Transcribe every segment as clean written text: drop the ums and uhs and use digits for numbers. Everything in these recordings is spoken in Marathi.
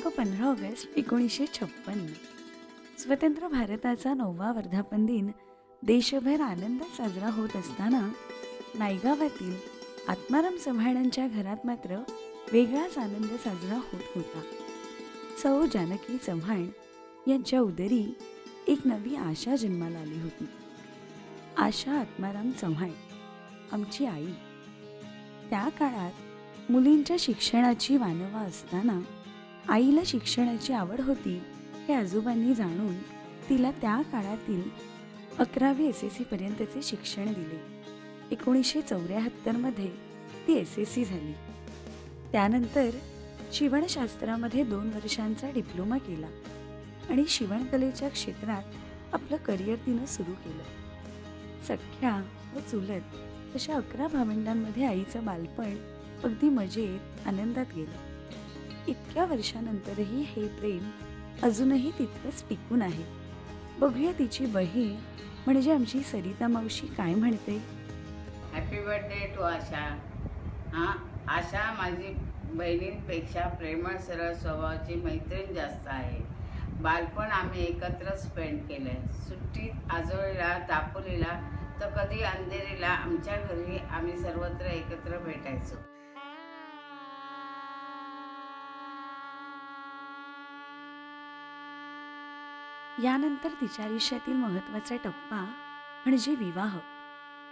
दिनांक 15 ऑगस्ट 1956. स्वतंत्र भारताचा 9वा वर्धापन दिन देशभर आनंदात साजरा होत असताना नायगावातील आत्माराम चव्हाणांच्या घरात मात्र वेगळाच आनंद साजरा होत होता. सौ जानकी चव्हाण यांच्या उदरी एक नवी आशा जन्माला आली होती. आशा आत्माराम चव्हाण, आमची आई. त्या काळात मुलींच्या शिक्षणाची वानवा असताना आईला शिक्षणाची आवड होती हे आजोबांनी जाणून तिला त्या काळातील 11वी SSC पर्यंतचे शिक्षण दिले. 1974 ती SSC झाली. त्यानंतर शिवणशास्त्रामध्ये 2 वर्षांचा डिप्लोमा केला आणि शिवणकलेच्या क्षेत्रात आपलं करिअर तिनं सुरू केलं. सख्या व चुलत अशा 11 भावंडांमध्ये आईचं बालपण अगदी मजेत आनंदात गेलं. इतक्या वर्षानंतरही हे प्रेम अजूनही तितकंच टिकून आहे. बघूया तिची बहीण म्हणजे आमची सरिता मावशी काय म्हणते. हॅपी बर्थडे टू आशा. आशा माझी बहिणींपेक्षा प्रेमळ सरळ स्वभावाची मैत्रीण जास्त आहे. बालपण आम्ही एकत्र स्पेंड केलं आहे. सुट्टीत आजोळीला, दापोलीला तर कधी अंधेरीला आमच्या घरी आम्ही सर्वत्र एकत्र भेटायचो. यानंतर तिच्या आयुष्यातील महत्त्वाचा टप्पा म्हणजे विवाह.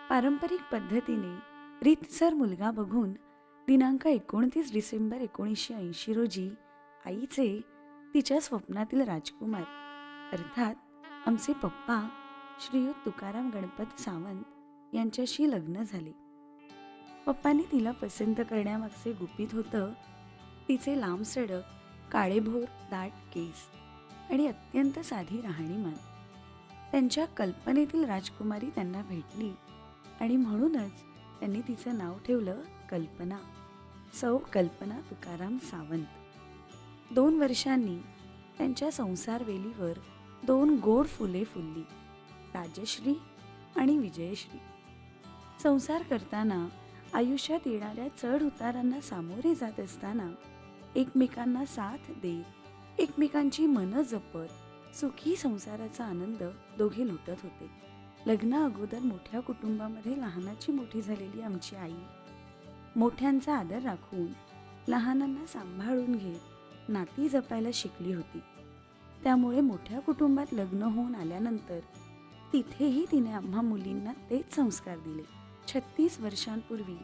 पारंपरिक पद्धतीने रीतसर मुलगा बघून दिनांक 29 डिसेंबर 1980 रोजी आईचे तिच्या स्वप्नातील राजकुमार अर्थात आमचे पप्पा श्रीयुत तुकाराम गणपत सावंत यांच्याशी लग्न झाले. पप्पांनी तिला पसंत करण्यामागचे गुपित होतं तिचे लांबसडक काळेभोर दाट केस आणि अत्यंत साधी राहणीमान. त्यांच्या कल्पनेतील राजकुमारी त्यांना भेटली आणि म्हणूनच त्यांनी तिचं नाव ठेवलं कल्पना. सौ कल्पना तुकाराम सावंत. 2 वर्षांनी त्यांच्या संसार वेलीवर 2 गोड फुले फुलली, राजश्री आणि विजयश्री. संसार करताना आयुष्यात येणाऱ्या चढ उतारांना सामोरे जात असताना एकमेकांना साथ देत एकमेकांची मनं जपत सुखी संसाराचा आनंद दोघे लुटत होते. लग्ना अगोदर मोठ्या कुटुंबामध्ये लहानाची मोठी झालेली आमची आई मोठ्यांचा आदर राखून लहानांना सांभाळून घेत नाती जपायला शिकली होती. त्यामुळे मोठ्या कुटुंबात लग्न होऊन आल्यानंतर तिथेही तिने आम्हा मुलींना तेच संस्कार दिले. 36 वर्षांपूर्वी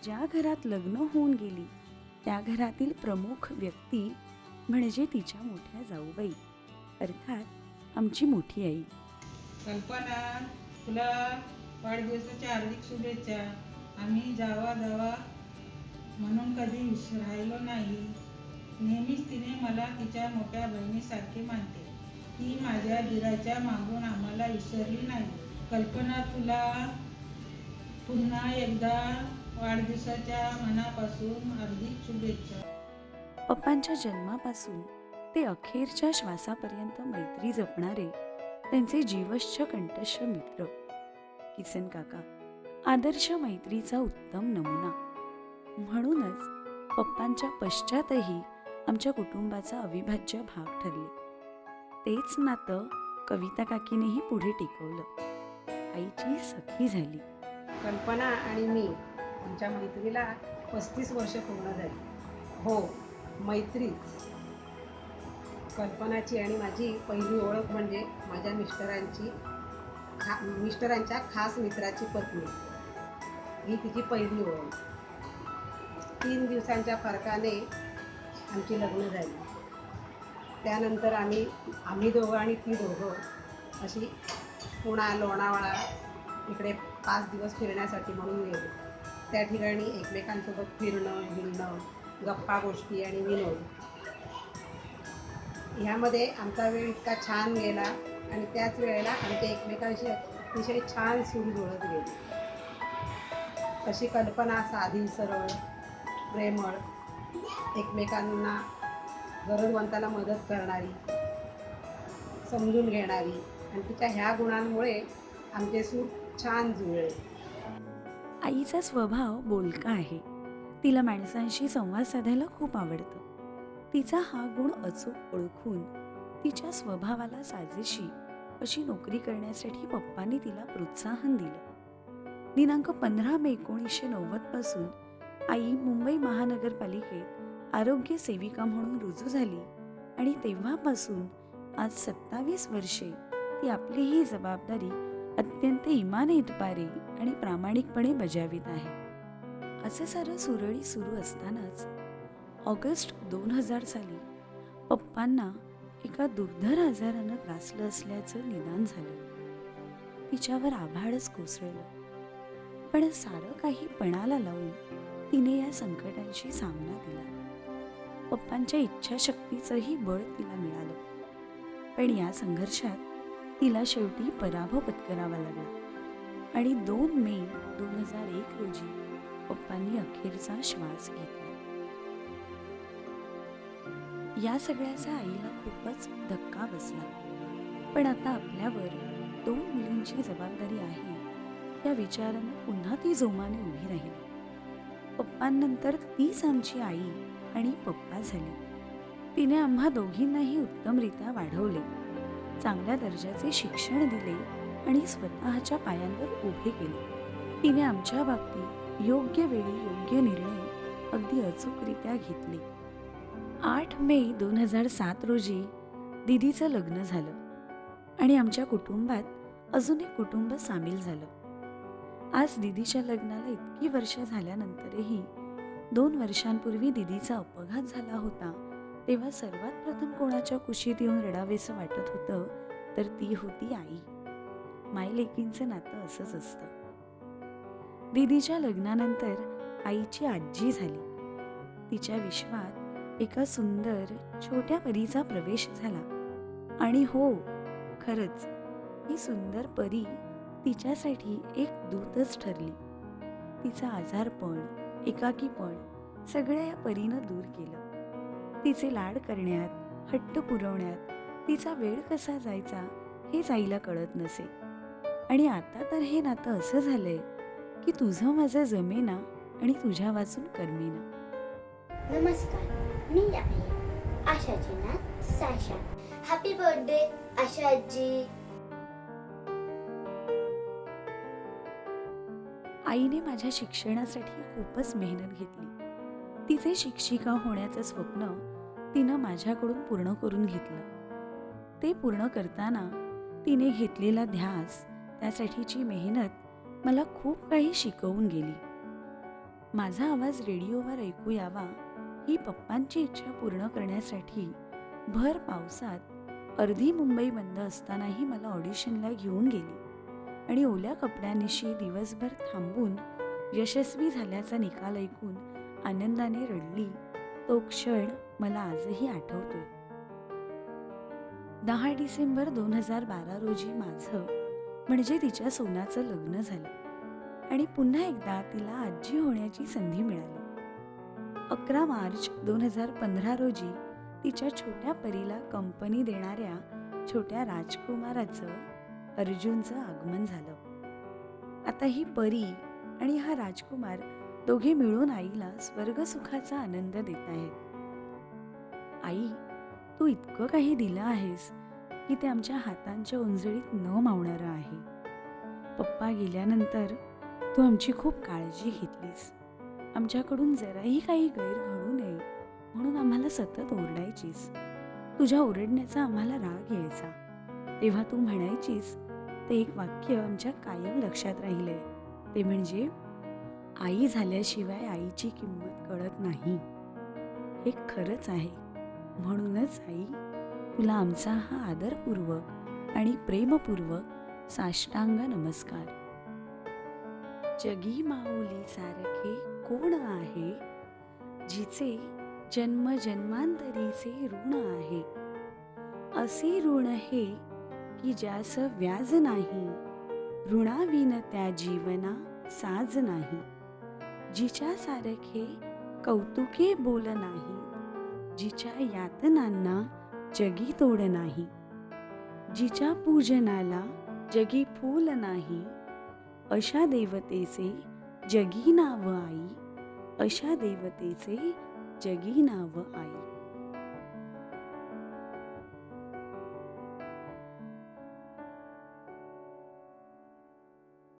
ज्या घरात लग्न होऊन गेली त्या घरातील प्रमुख व्यक्ती म्हणजे तिच्या मोठ्या जाऊबाई अर्थात आमची मोठी आई. कल्पना, तुला वाढदिवसाच्या हार्दिक शुभेच्छा. आम्ही जावा म्हणून कधी राहिलो नाही. नेहमीच तिने मला तिच्या मोठ्या बहिणीसारखे मानते. ती माझ्या दिराच्या मागून आम्हाला विसरली नाही. कल्पना, तुला पुन्हा एकदा वाढदिवसाच्या मनापासून हार्दिक शुभेच्छा. पप्पांच्या जन्मापासून ते अखेरच्या श्वासापर्यंत मैत्री जपणारे त्यांचे जीवश्च कंठस्थ मित्र किसन काका आदर्श मैत्रीचा उत्तम नमुना. म्हणूनच पप्पांच्या पश्चातही आमच्या कुटुंबाचा अविभाज्य भाग ठरले. तेच नातं कविता काकीनेही पुढे टिकवलं. आईची सखी झाली. कल्पना आणि मी आमच्या मैत्रीला 35 वर्ष पूर्ण झाली. हो, मैत्रीच. कल्पनाची आणि माझी पहिली ओळख म्हणजे माझ्या मिस्टरांच्या खास मित्राची पत्नी. ही तिची पहिली ओळख. 3 दिवसांच्या फरकाने आमची लग्न झाली. त्यानंतर आम्ही दोघं आणि ती दोघं अशी पुणा लोणावळा इकडे 5 दिवस फिरण्यासाठी म्हणून गेलो. त्या ठिकाणी एकमेकांसोबत फिरणं गप्पा गोष्टी आणि विनोद ह्यामध्ये आमचा वेळ इतका छान गेला आणि त्याच वेळेला आमच्या एकमेकांशी अतिशय छान सूर जुळत गेली. तशी कल्पना साधी सरळ प्रेमळ एकमेकांना गरजवंताला मदत करणारी समजून घेणारी आणि तिच्या ह्या गुणांमुळे आमचे सूर छान जुळले. आईचा स्वभाव बोलका आहे. तिला माणसांशी संवाद साधायला खूप आवडतं. तिचा हा गुण अचूक ओळखून तिच्या स्वभावाला साजेशी अशी नोकरी करण्यासाठी पप्पांनी तिला प्रोत्साहन दिलं. दिनांक 15 मे 1990 पासून आई मुंबई महानगरपालिकेत आरोग्य सेविका म्हणून रुजू झाली आणि तेव्हापासून आज 27 वर्षे ती आपली ही जबाबदारी अत्यंत इमानइतबारे आणि प्रामाणिकपणे बजावित आहे. असं सारं सुरळीत सुरू असतानाच ऑगस्ट 2000 साली पप्पांना एका दुर्धर आजारानं ग्रासलं असल्याचं निदान झालं. तिच्यावर आभाळच कोसळलं. पण सारं काही पणाला लावून तिने या संकटांशी सामना दिला. पप्पांच्या इच्छाशक्तीचंही बळ तिला मिळालं. पण या संघर्षात तिला शेवटी पराभव पत्करावा लागला आणि 2 मे 2001 रोजी पप्पांनी अखेरचा श्वास घेतला. या सगळ्याचा आईला खूपच धक्का बसला. पण आता आपल्यावर 2 मुलींची जबाबदारी आहे या विचारानं पुन्हा ती जोमाने उभी राहिली. पप्पांनंतर तीच आमची आई आणि पप्पा झाली. तिने आम्हा दोघींनाही उत्तमरित्या वाढवले, चांगल्या दर्जाचे शिक्षण दिले आणि स्वतःच्या पायांवर उभे केले. तिने आमच्या बाबतीत योग्य वेळी योग्य निर्णय अगदी अचूकरित्या घेतले. 8 मे 2007 रोजी दिदीचं लग्न झालं आणि आमच्या कुटुंबात अजून एक कुटुंब सामील झालं. आज दिदीच्या लग्नाला इतकी वर्ष झाल्यानंतरही 2 वर्षांपूर्वी दिदीचा अपघात झाला होता, तेव्हा सर्वात प्रथम कोणाच्या कुशीत येऊन रडावेसं वाटत होतं तर ती होती आई. मायलेकींचं नातं असंच असतं. दिदीच्या लग्नानंतर आईची आजी झाली. तिच्या विश्वात एका सुंदर छोट्या परीचा प्रवेश झाला आणि हो, खरंच ही सुंदर परी तिच्यासाठी एक दूतच ठरली. तिचा आजारपण, एकाकीपण सगळं या परीनं दूर केलं. तिचे लाड करण्यात, हट्ट पुरवण्यात तिचा वेळ कसा जायचा हेच आईला कळत नसे. आणि आता तर हे नातं असं झालंय की तुझं माझं जमेना आणि तुझ्या वाचून करमेना. नमस्कार, मी आहे आशाची नात साशा. हॅपी बर्थडे आशा आजी. आईने माझ्या शिक्षणासाठी खूपच मेहनत घेतली. तिचे शिक्षिका होण्याचं स्वप्न तिनं माझ्याकडून पूर्ण करून घेतलं. ते पूर्ण करताना तिने घेतलेला ध्यास, त्यासाठीची मेहनत मला खूप काही शिकवून गेली. माझा आवाज रेडिओवर ऐकू यावा ही पप्पांची इच्छा पूर्ण करण्यासाठी भर पावसात अर्धी मुंबई बंद असतानाही मला ऑडिशनला घेऊन गेली आणि ओल्या कपड्यांनिशी दिवसभर थांबून यशस्वी झाल्याचा निकाल ऐकून आनंदाने रडली. तो क्षण मला आजही आठवतोय. 10 डिसेंबर 2012 रोजी माझं म्हणजे तिच्या सोनाचं लग्न झालं आणि पुन्हा एकदा तिला आजी होण्याची संधी मिळाली. 11 मार्च 2015 रोजी तिच्या छोट्या परीला कंपनी देणाऱ्या छोट्या राजकुमाराचं, अर्जुनचं आगमन झालं. आता ही परी आणि हा राजकुमार दोघे मिळून आईला स्वर्गसुखाचा आनंद देत आहेत. आई, तू इतकं काही दिलं आहेस की ते आमच्या हातांच्या उंजळीत न मावणारं आहे. पप्पा गेल्यानंतर तू आमची खूप काळजी घेतलीस. आमच्याकडून जराही काही गैर घडू नये म्हणून आम्हाला सतत ओरडायचीस. तुझ्या ओरडण्याचा आम्हाला राग यायचा. तेव्हा तू म्हणायचीस ते एक वाक्य आमच्या कायम लक्षात राहिलंय, ते म्हणजे आई झाल्याशिवाय आईची किंमत कळत नाही. हे खरंच आहे. म्हणूनच आई, तुला आमचा हा आदरपूर्वक आणि प्रेमपूर्वक साष्टांग नमस्कार. जगी माऊली सारखे कोण आहे, जिचे जन्म जन्मांतरीचे ऋण आहे. असे ऋण हे की ज्यास व्याज नाही, ऋणाविन त्या जीवना साज नाही. जिच्या सारखे कौतुके बोल नाही, जिच्या यातनांना जगी तोड नाही. जिच्या पूजनाला जगी फूल नाही, अशा देवतेचे जगी नाव आई. अशा देवतेचे जगी नाव आई.